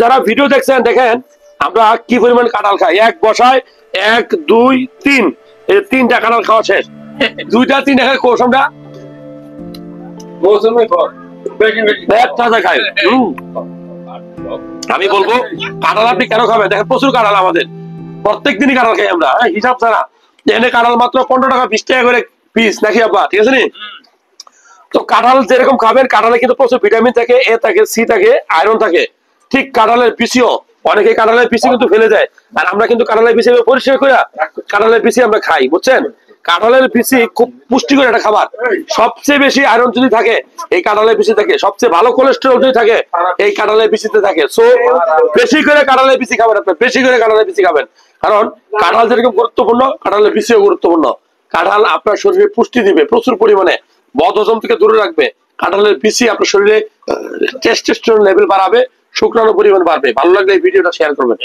যারা ভিডিও দেখছেন দেখেন আমরা কি পরিমাণ কাঁঠাল খাই, এক বসায় 1 2 3 এই 3টা কাঁঠাল খাওয়া শেষ। 2টা 3টা খাই কোষ আমরা খাই। আমি বলবো কাঁঠাল আপনি কেন খাবেন, দেখেন প্রচুর কাঁঠাল আমাদের, প্রত্যেক দিনই কাঁঠাল খাই আমরা, হিসাব ছাড়া। এনে কাঁঠাল মাত্র 15 টাকা 20 টাকা করে পিস নাকি আব্বা, ঠিক আছে নি? তো কাঁঠাল যেরকম খাবেন, কাঁঠালে কিন্তু প্রচুর ভিটামিন থাকে, এ থাকে, সি থাকে, আয়রন থাকে। ঠিক কাঁঠালের বিচিও, অনেকে কাঁঠালের বিচি কিন্তু ফেলে যায়, আর আমরা কিন্তু কাঁঠালের বিচি পরিষ্কার করে কাঁঠালের বিচি আমরা খাই, বুঝছেন? কাঁঠালের বিচি খুব পুষ্টিকর একটা খাবার। সবচেয়ে বেশি আয়রন যদি থাকে এই কাঁঠালের বিচি থাকে, সবচেয়ে ভালো কোলেস্টেরল যদি থাকে এই কাঁঠালের বিচিতে থাকে। সো বেশি করে কাঁঠালের বিচি খাবেন, আপনি বেশি করে কাঁঠালের বিচি খাবেন, কারণ কাঁঠাল যেরকম গুরুত্বপূর্ণ কাঁঠালের বিচিও গুরুত্বপূর্ণ। কাঁঠাল আপনার শরীরে পুষ্টি দিবে প্রচুর পরিমাণে, বদহজম থেকে দূরে রাখবে। কাঁঠালের বিচি আপনার শরীরে টেস্টোস্টেরন লেভেল বাড়াবে, শুক্রাণু পরিমাণ বাড়বে। ভালো লাগলে এই ভিডিওটা শেয়ার করবেন।